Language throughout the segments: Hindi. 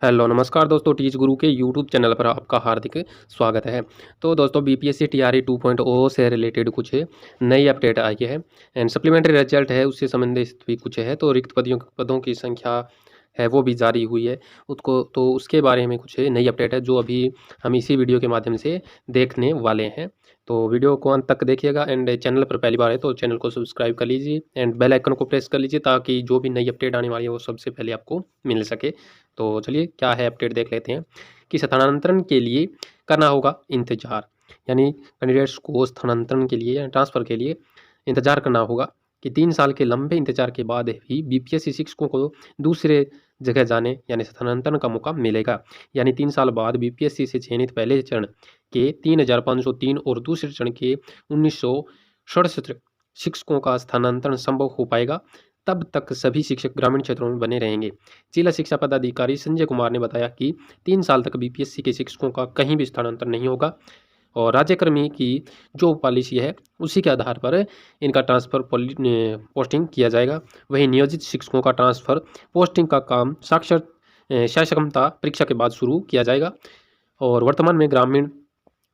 हेलो नमस्कार दोस्तों, टीच गुरु के यूट्यूब चैनल पर आपका हार्दिक स्वागत है। तो दोस्तों बीपीएससी टीआरई 2.0 से रिलेटेड कुछ नई अपडेट आई है एंड सप्लीमेंट्री रिजल्ट है, उससे संबंधित भी कुछ है। तो रिक्त पदों की संख्या है वो भी जारी हुई है उसको, तो उसके बारे में कुछ नई अपडेट है जो अभी हम इसी वीडियो के माध्यम से देखने वाले हैं। तो वीडियो को अंत तक देखिएगा एंड चैनल पर पहली बार है तो चैनल को सब्सक्राइब कर लीजिए एंड बेल आइकन को प्रेस कर लीजिए ताकि जो भी नई अपडेट आने वाली है वो सबसे पहले आपको मिल सके। तो चलिए क्या है अपडेट देख लेते हैं कि स्थानांतरण के लिए करना होगा इंतजार, यानी कैंडिडेट्स को स्थानांतरण के लिए या ट्रांसफ़र के लिए इंतजार करना होगा कि 3 साल के लंबे इंतजार के बाद ही बीपीएससी शिक्षकों को दूसरे जगह जाने यानी स्थानांतरण का मौका मिलेगा। यानी 3 साल बाद बीपीएससी से चयनित पहले चरण के 3,503 और दूसरे चरण के 1967 शिक्षकों का स्थानांतरण संभव हो पाएगा। तब तक सभी शिक्षक ग्रामीण क्षेत्रों में बने रहेंगे। जिला शिक्षा पदाधिकारी संजय कुमार ने बताया कि 3 साल तक बीपीएससी के शिक्षकों का कहीं भी स्थानांतरण नहीं होगा और राज्यक्रमी की जो पॉलिसी है उसी के आधार पर इनका ट्रांसफ़र पोस्टिंग किया जाएगा। वहीं नियोजित शिक्षकों का ट्रांसफ़र पोस्टिंग का काम सक्षमता परीक्षा के बाद शुरू किया जाएगा। और वर्तमान में ग्रामीण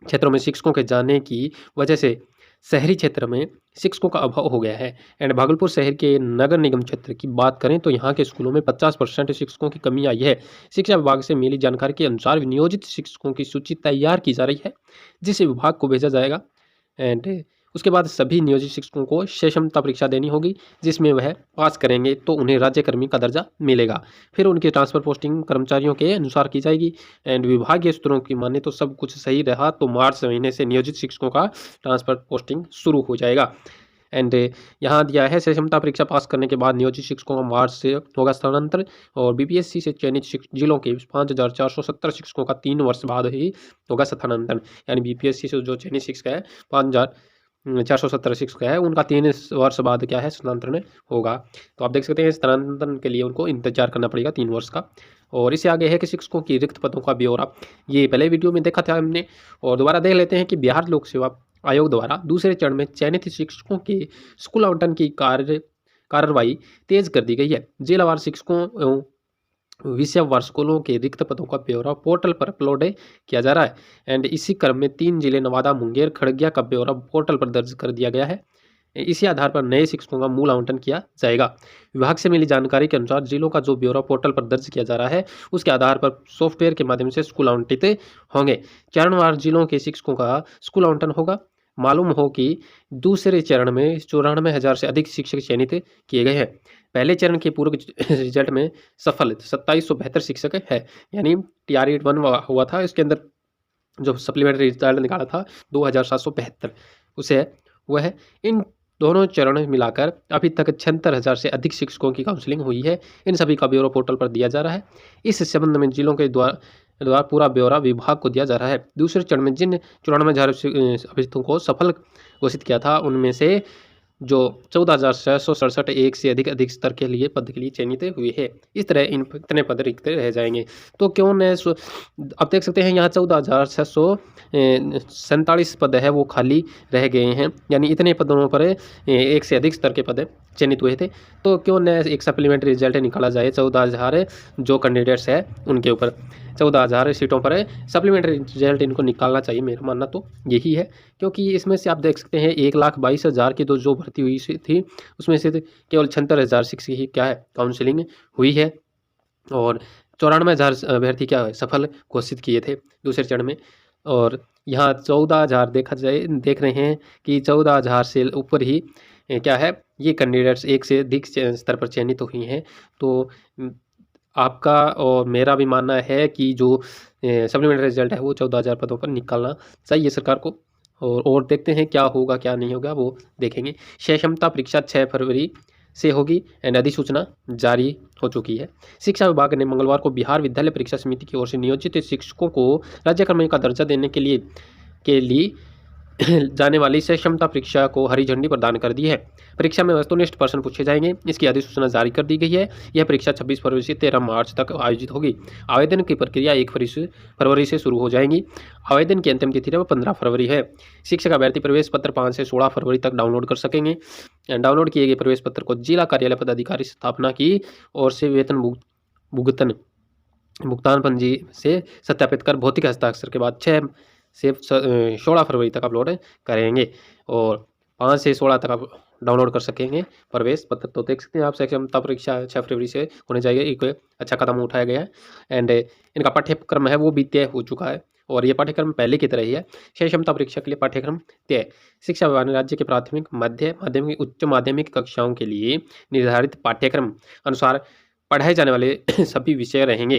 क्षेत्रों में शिक्षकों के जाने की वजह से शहरी क्षेत्र में शिक्षकों का अभाव हो गया है। एंड भागलपुर शहर के नगर निगम क्षेत्र की बात करें तो यहाँ के स्कूलों में 50% शिक्षकों की कमी आई है। शिक्षा विभाग से मिली जानकारी के अनुसार नियोजित शिक्षकों की सूची तैयार की जा रही है जिसे विभाग को भेजा जाएगा एंड उसके बाद सभी नियोजित शिक्षकों को क्षमता परीक्षा देनी होगी जिसमें वह पास करेंगे तो उन्हें राज्यकर्मी का दर्जा मिलेगा। फिर उनकी ट्रांसफ़र पोस्टिंग कर्मचारियों के अनुसार की जाएगी एंड विभागीय सूत्रों की माने तो सब कुछ सही रहा तो मार्च महीने से नियोजित शिक्षकों का ट्रांसफ़र पोस्टिंग शुरू हो जाएगा। एंड यहाँ दिया है क्षमता परीक्षा पास करने के बाद नियोजित शिक्षकों का मार्च से होगा स्थानांतरण और बीपीएससी से चयनित जिलों के 5,470 शिक्षकों का 3 वर्ष बाद ही होगा स्थानांतरण। यानी बीपीएससी से जो चयनित शिक्षक है 5,470 शिक्षक है उनका 3 वर्ष बाद क्या है स्थानांतरण होगा। तो आप देख सकते हैं स्थानांतरण के लिए उनको इंतजार करना पड़ेगा 3 वर्ष का। और इससे आगे है कि शिक्षकों की रिक्त पदों का ब्यौरा, ये पहले वीडियो में देखा था हमने और दोबारा देख लेते हैं कि बिहार लोक सेवा आयोग द्वारा दूसरे चरण में चयनित शिक्षकों के स्कूल आवंटन की कार्रवाई तेज कर दी गई है। जिलावार शिक्षकों एवं विषयवार स्कूलों के रिक्त पदों का ब्यौरा पोर्टल पर अपलोड किया जा रहा है एंड इसी क्रम में 3 जिले नवादा, मुंगेर, खगड़िया का ब्यौरा पोर्टल पर दर्ज कर दिया गया है। इसी आधार पर नए शिक्षकों का मूल आवंटन किया जाएगा। विभाग से मिली जानकारी के अनुसार जिलों का जो ब्यौरा पोर्टल पर दर्ज किया जा रहा है उसके आधार पर सॉफ्टवेयर के माध्यम से स्कूल आवंटित होंगे। चरणवार जिलों के शिक्षकों का स्कूल आवंटन होगा। मालूम हो कि दूसरे चरण में 94,000 से अधिक शिक्षक चयनित किए गए हैं। पहले चरण के पूर्व रिजल्ट में सफल 2772 शिक्षक है, यानी टीआरई 1 हुआ था इसके अंदर जो सप्लीमेंट्री रिजल्ट निकाला था 2772 उसे वह है। इन दोनों चरण मिलाकर अभी तक 76,000 से अधिक शिक्षकों की काउंसलिंग हुई है। इन सभी का ब्यौरा पोर्टल पर दिया जा रहा है। इस संबंध में जिलों के द्वारा पूरा ब्यौरा विभाग को दिया जा रहा है। दूसरे चरण में जिन 94,000 अभ्यर्थियों को सफल घोषित किया था उनमें से जो 14,667 एक से अधिक स्तर के लिए पद के लिए चयनित हुए हैं। इस तरह इतने पद रिक्त रह जाएंगे। तो क्यों न आप देख सकते हैं यहाँ 14,647 पद है वो खाली रह गए हैं, यानी इतने पदों पर एक से अधिक स्तर के पद चयनित हुए थे। तो क्यों न एक सप्लीमेंट्री रिजल्ट निकाला जाए 14,000 जो कैंडिडेट्स है उनके ऊपर 14,000 सीटों पर सप्लीमेंट्री रिजल्ट इनको निकालना चाहिए। मेरा मानना तो यही है क्योंकि इसमें से आप देख सकते हैं 1,22,000 की जो भर्ती हुई थी उसमें से केवल 76,000 शिक्षक ही क्या है काउंसलिंग हुई है और 94,000 अभ्यर्थी क्या है सफल घोषित किए थे दूसरे चरण में। और यहाँ 14,000 देख रहे हैं कि 14,000 से ऊपर ही क्या है ये कैंडिडेट्स एक से अधिक स्तर पर चयनित हुई हैं। तो आपका और मेरा भी मानना है कि जो सप्लीमेंट्री रिजल्ट है वो 14,000 पदों पर निकालना चाहिए सरकार को। और देखते हैं क्या होगा क्या नहीं होगा वो देखेंगे। क्षमता परीक्षा 6 फरवरी से होगी एंड अधिसूचना जारी हो चुकी है। शिक्षा विभाग ने मंगलवार को बिहार विद्यालय परीक्षा समिति की ओर से नियोजित शिक्षकों को राज्यकर्मी का दर्जा देने के लिए जाने वाली क्षमता परीक्षा को हरी झंडी प्रदान कर दी है। परीक्षा में वस्तुनिष्ठ प्रश्न पूछे जाएंगे। इसकी अधिसूचना जारी कर दी गई है। यह परीक्षा 26 फरवरी से 13 मार्च तक आयोजित होगी। आवेदन की प्रक्रिया 1 फरवरी से शुरू हो जाएगी। आवेदन की अंतिम तिथि 15 फरवरी है। शिक्षक अभ्यर्थी प्रवेश पत्र 5 से 16 फरवरी तक डाउनलोड कर सकेंगे। डाउनलोड किए गए प्रवेश पत्र को जिला कार्यालय पदाधिकारी स्थापना की ओर से वेतन भुगतन भुगतान पंजी से सत्यापित कर भौतिक हस्ताक्षर के बाद 6 से 16 फरवरी तक अपलोड करेंगे और 5 से 16 तक आप डाउनलोड कर सकेंगे प्रवेश पत्र। तो देख सकते हैं आप क्षमता परीक्षा 6 फरवरी से होने चाहिए, एक अच्छा कदम उठाया गया है। एंड इनका पाठ्यक्रम है वो भी तय हो चुका है और ये पाठ्यक्रम पहले की तरह ही है। क्षमता परीक्षा के लिए पाठ्यक्रम तय। शिक्षा विभाग ने राज्य के प्राथमिक, मध्य माध्यमिक, उच्च माध्यमिक कक्षाओं के लिए निर्धारित पाठ्यक्रम अनुसार पढ़ाए जाने वाले सभी विषय रहेंगे।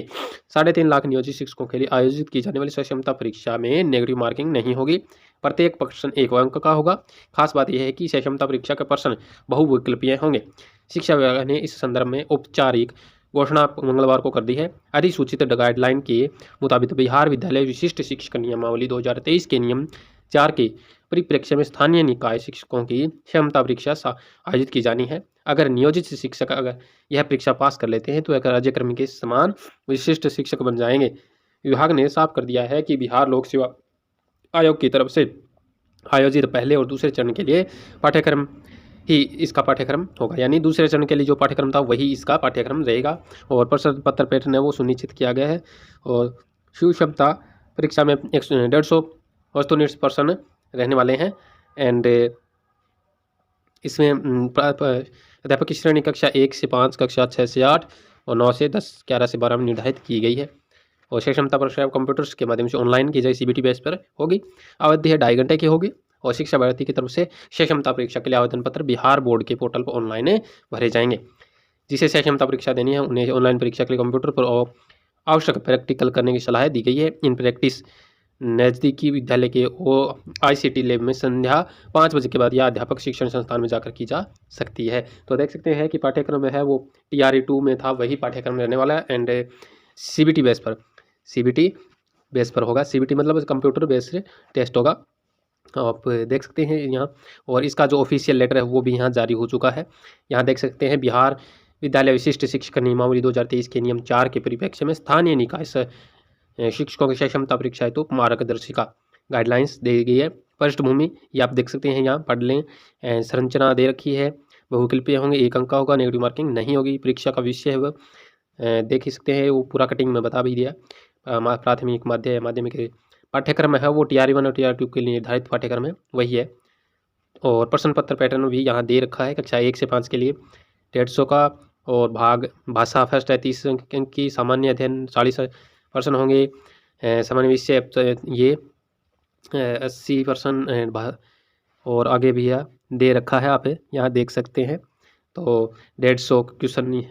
3.5 लाख नियोजित शिक्षकों के लिए आयोजित की जाने वाली सक्षमता परीक्षा में नेगेटिव मार्किंग नहीं होगी। प्रत्येक प्रश्न 1 अंक का होगा। खास बात यह है कि सक्षमता परीक्षा के प्रश्न बहुविकल्पीय होंगे। शिक्षा विभाग ने इस संदर्भ में औपचारिक घोषणा मंगलवार को कर दी है। अधिसूचित गाइडलाइन के मुताबिक बिहार विद्यालय विशिष्ट शिक्षक नियमावली 2023 के नियम 4 के परिप्रेक्ष्य में स्थानीय निकाय शिक्षकों की क्षमता परीक्षा आयोजित की जानी है। अगर नियोजित शिक्षक अगर यह परीक्षा पास कर लेते हैं तो एक राज्यक्रम के समान विशिष्ट शिक्षक बन जाएंगे। विभाग ने साफ कर दिया है कि बिहार लोक सेवा आयोग की तरफ से आयोजित पहले और दूसरे चरण के लिए पाठ्यक्रम ही इसका पाठ्यक्रम होगा, यानी दूसरे चरण के लिए जो पाठ्यक्रम था वही इसका पाठ्यक्रम रहेगा। और प्रश्न पत्र पैटर्न है वो सुनिश्चित किया गया है और शिव क्षमता परीक्षा में 150 वस्तुनिष्ठ प्रश्न रहने वाले हैं। एंड इसमें अध्यापक की श्रेणी कक्षा 1 से 5, कक्षा 6 से 8 और 9 से 10, 11 से 12 में निर्धारित की गई है। और क्षमता परीक्षा कंप्यूटर्स के माध्यम से ऑनलाइन की जाए, CBT बेस पर होगी। अवधि है 2.5 घंटे की होगी और शिक्षा भारती की तरफ से क्षमता परीक्षा के लिए आवेदन पत्र बिहार बोर्ड के पोर्टल पर ऑनलाइन भरे जाएंगे। जिसे क्षमता परीक्षा देनी है उन्हें ऑनलाइन परीक्षा के लिए कंप्यूटर पर आवश्यक प्रैक्टिकल करने की सलाह दी गई है। इन प्रैक्टिस नज़दीकी विद्यालय के ICT लैब में संध्या 5 बजे के बाद या अध्यापक शिक्षण संस्थान में जाकर की जा सकती है। तो देख सकते हैं कि पाठ्यक्रम है वो TRE 2 में था वही पाठ्यक्रम रहने वाला है। एंड CBT बेस पर होगा। CBT मतलब कंप्यूटर बेस्ड टेस्ट होगा, आप देख सकते हैं यहाँ। और इसका जो ऑफिशियल लेटर है वो भी यहाँ जारी हो चुका है। यहाँ देख सकते हैं बिहार विद्यालय विशिष्ट शिक्षक नियमावली 2023 के नियम 4 के परिप्रेक्ष्य में स्थानीय निकाय शिक्षकों की क्षमता परीक्षा हेतु मार्गदर्शिका गाइडलाइंस दी गई है। पृष्ठभूमि ये आप देख सकते हैं, यहाँ पढ़ लें। संरचना दे रखी है, बहुविकल्पीय होंगे, 1 अंक का होगा, नेगेटिव मार्किंग नहीं होगी। परीक्षा का विषय है वो देख ही सकते हैं, वो पूरा कटिंग में बता भी दिया। प्राथमिक, मध्य माध्यमिक पाठ्यक्रम है वो TRE 1 और TRE 2 के लिए निर्धारित पाठ्यक्रम है वही है। और प्रश्न पत्र पैटर्न भी यहाँ दे रखा है। कक्षा 1 से 5 के लिए 150 का और भाग भाषा फर्स्ट है 30 अंक की, सामान्य अध्ययन 40% होंगे, सामान्य विषय ये 80% और आगे भी यह दे रखा है, आप यहाँ देख सकते हैं। तो 150 क्वेश्चन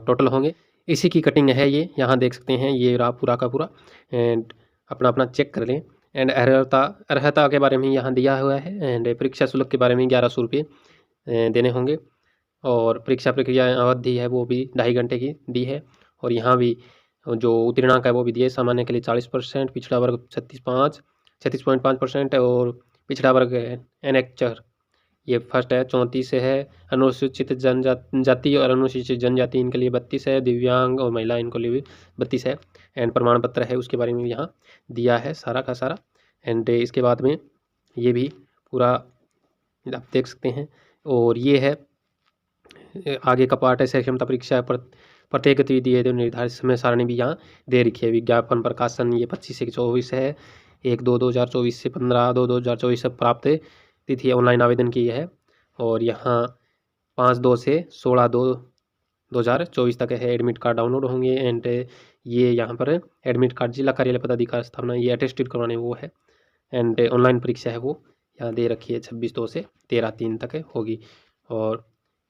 टोटल होंगे। इसी की कटिंग है ये, यहाँ देख सकते हैं, ये रहा पूरा का पूरा। एंड अपना चेक कर लें। एंड अर्हता के बारे में यहाँ दिया हुआ है। एंड परीक्षा शुल्क के बारे में 1100 रुपये देने होंगे। और परीक्षा प्रक्रिया अवधि है वो भी 2.5 घंटे की दी है। और यहाँ भी जो उत्तीर्णांक है वो भी दिए। सामान्य के लिए 40%, पिछड़ा वर्ग 36.5% और पिछड़ा वर्ग NH ये फर्स्ट है 34 है। अनुसूचित जनजाति और अनुसूचित जनजाति इनके लिए 32 है। दिव्यांग और महिला इनको लिए भी 32 है। एंड प्रमाण पत्र है उसके बारे में यहाँ दिया है सारा का सारा। एंड इसके बाद में ये भी पूरा आप देख सकते हैं। और ये है आगे का पार्ट है क्षमता परीक्षा पर प्रत्येक गतिविधि है निर्धारित समय सारणी भी यहाँ दे रखी है। विज्ञापन प्रकाशन ये 25 से 24 है। 1/2/2024 से 15/2/2024 तक प्राप्त तिथि ऑनलाइन आवेदन की है। और यहाँ 5/2 से 16/2/2024 तक है एडमिट कार्ड डाउनलोड होंगे। एंड ये यहाँ पर एडमिट कार्ड जिला कार्यालय पदाधिकारी स्थापना ये अटेस्टेड करवाने वो है। एंड ऑनलाइन परीक्षा है वो यहाँ दे रखी है 26/2 से 13/3 तक होगी। और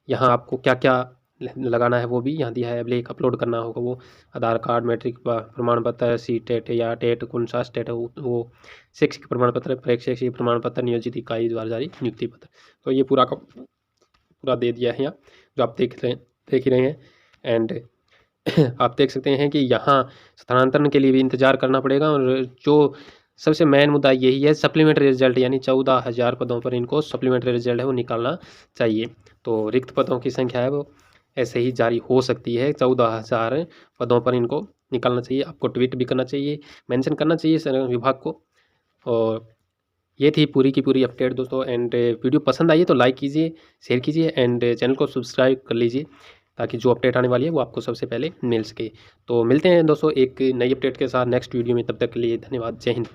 यहाँ आपको क्या क्या लगाना है वो भी यहाँ दिया है। ब्लैक अपलोड करना होगा वो आधार कार्ड, मैट्रिक प्रमाण पत्र, CTET या टेट कौन सा स्टेट है वो शैक्षिक प्रमाण पत्र, शैक्षिक प्रमाण पत्र, नियोजित इकाई द्वारा जारी नियुक्ति पत्र। तो ये पूरा का पूरा दे दिया है यहाँ जो आप देख ही रहे हैं। एंड आप देख सकते हैं कि यहाँ स्थानांतरण के लिए भी इंतजार करना पड़ेगा। और जो सबसे मेन मुद्दा यही है सप्लीमेंट्री रिजल्ट, यानी 14,000 पदों पर इनको सप्लीमेंट्री रिजल्ट है वो निकालना चाहिए। तो रिक्त पदों की संख्या है वो ऐसे ही जारी हो सकती है। 14,000 पदों पर इनको निकालना चाहिए। आपको ट्वीट भी करना चाहिए, मेंशन करना चाहिए विभाग को। और ये थी पूरी की पूरी अपडेट दोस्तों। एंड वीडियो पसंद आई तो लाइक कीजिए, शेयर कीजिए एंड चैनल को सब्सक्राइब कर लीजिए। ताकि जो अपडेट आने वाली है वो आपको सबसे पहले मिल सके। तो मिलते हैं दोस्तों एक नई अपडेट के साथ नेक्स्ट वीडियो में, तब तक के लिए धन्यवाद। जय हिंद।